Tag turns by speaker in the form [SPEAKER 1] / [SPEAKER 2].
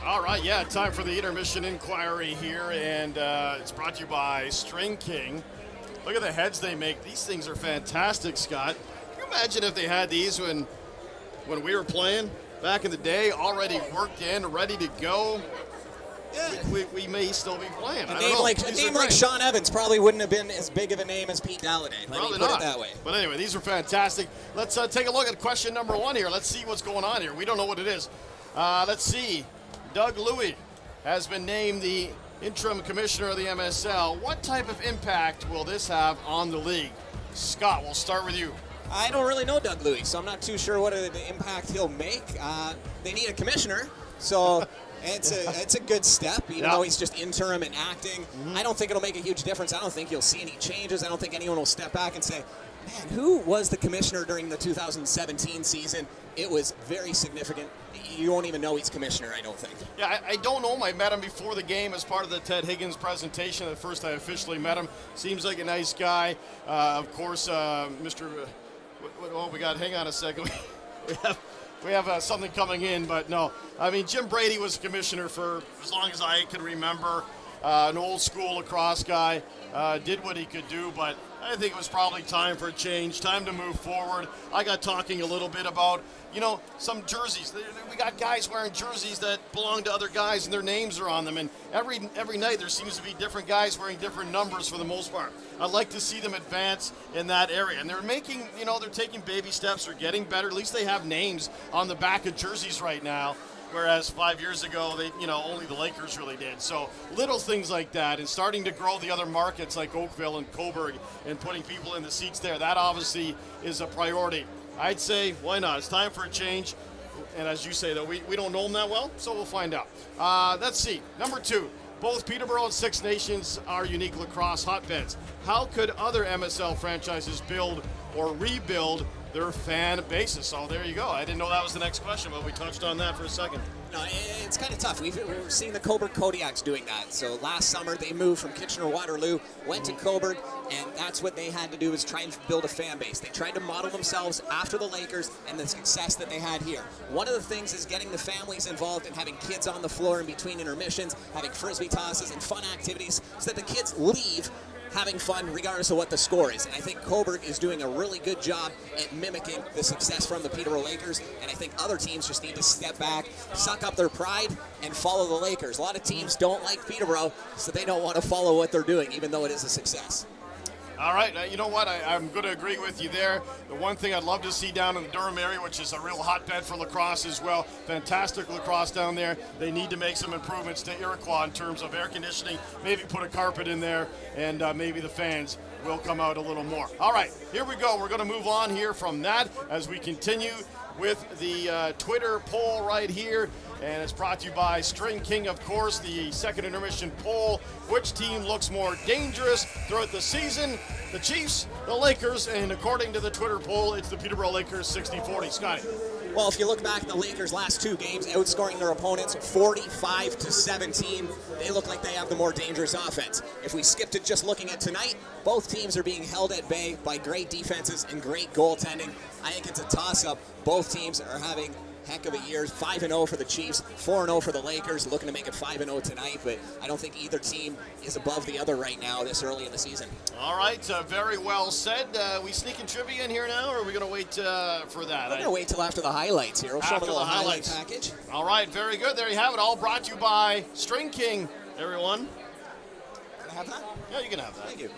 [SPEAKER 1] All right, yeah, time for the intermission inquiry here, and it's brought to you by String King. Look at the heads they make. These things are fantastic, Scott. Can you imagine if they had these when we were playing back in the day, already worked in, ready to go?
[SPEAKER 2] Yeah.
[SPEAKER 1] We may still be playing.
[SPEAKER 2] A name like Sean Evans probably wouldn't have been as big of a name as Pete Galladay.
[SPEAKER 1] Probably
[SPEAKER 2] put
[SPEAKER 1] not.
[SPEAKER 2] it that way.
[SPEAKER 1] But anyway, these are fantastic. Let's take a look at question number 1 here. Let's see what's going on here. We don't know what it is. Let's see. Doug Louie has been named the interim commissioner of the MSL. What type of impact will this have on the league? Scott, we'll start with you.
[SPEAKER 2] I don't really know Doug Louie, so I'm not too sure what impact he'll make. They need a commissioner, so it's a good step, even though he's just interim and acting. I don't think it'll make a huge difference. I don't think you'll see any changes. I don't think anyone will step back and say, man, who was the commissioner during the 2017 season? It was very significant. You won't even know he's commissioner, I don't think.
[SPEAKER 1] Yeah, I don't know him. I met him before the game as part of the Ted Higgins presentation. The first I officially met him. Seems like a nice guy. Of course, Mr. Well, we got, hang on a second. We have something coming in, but no. I mean, Jim Brady was commissioner for as long as I can remember. An old school lacrosse guy, did what he could do, but I think it was probably time for a change, time to move forward. I got talking a little bit about, some jerseys. We got guys wearing jerseys that belong to other guys and their names are on them, and every night there seems to be different guys wearing different numbers for the most part. I'd like to see them advance in that area, and they're making, they're taking baby steps, they're getting better. At least they have names on the back of jerseys right now. Whereas 5 years ago, only the Lakers really did. So little things like that, and starting to grow the other markets like Oakville and Cobourg and putting people in the seats there, that obviously is a priority. I'd say, why not? It's time for a change. And as you say, though, we don't know them that well, so we'll find out. Let's see. Number 2, both Peterborough and Six Nations are unique lacrosse hotbeds. How could other MSL franchises build or rebuild their fan bases? So there you go. I didn't know that was the next question, but we touched on that for a second.
[SPEAKER 2] No, it's kind of tough. We've seen the Cobourg Kodiaks doing that. So last summer they moved from Kitchener-Waterloo, went to Cobourg, and that's what they had to do, is try and build a fan base. They tried to model themselves after the Lakers and the success that they had here. One of the things is getting the families involved and having kids on the floor in between intermissions, having frisbee tosses and fun activities so that the kids leave having fun regardless of what the score is. And I think Cobourg is doing a really good job at mimicking the success from the Peterborough Lakers, and I think other teams just need to step back, suck up their pride, and follow the Lakers. A lot of teams don't like Peterborough, so they don't want to follow what they're doing, even though it is a success.
[SPEAKER 1] All right, you know what? I'm going to agree with you there. The one thing I'd love to see down in the Durham area, which is a real hotbed for lacrosse as well, fantastic lacrosse down there. They need to make some improvements to Iroquois in terms of air conditioning, maybe put a carpet in there, and maybe the fans will come out a little more. All right, here we go. We're going to move on here from that as we continue with the Twitter poll right here. And it's brought to you by String King, of course, the second intermission poll. Which team looks more dangerous throughout the season? The Chiefs, the Lakers, and according to the Twitter poll, it's the Peterborough Lakers 60-40. Scotty.
[SPEAKER 2] Well, if you look back at the Lakers' last 2 games, outscoring their opponents 45-17, they look like they have the more dangerous offense. If we skip to just looking at tonight, both teams are being held at bay by great defenses and great goaltending. I think it's a toss-up. Both teams are having heck of a year. 5-0 for the Chiefs, 4-0 for the Lakers, looking to make it 5-0 tonight, but I don't think either team is above the other right now this early in the season.
[SPEAKER 1] All right, very well said. We sneaking trivia in here now, or are we going to wait for that?
[SPEAKER 2] We're going to wait till after the highlights here. We'll show them a little highlight package.
[SPEAKER 1] All right, very good. There you have it, all brought to you by String King, everyone.
[SPEAKER 2] Can I have that?
[SPEAKER 1] Yeah, you can have that.
[SPEAKER 2] Thank you.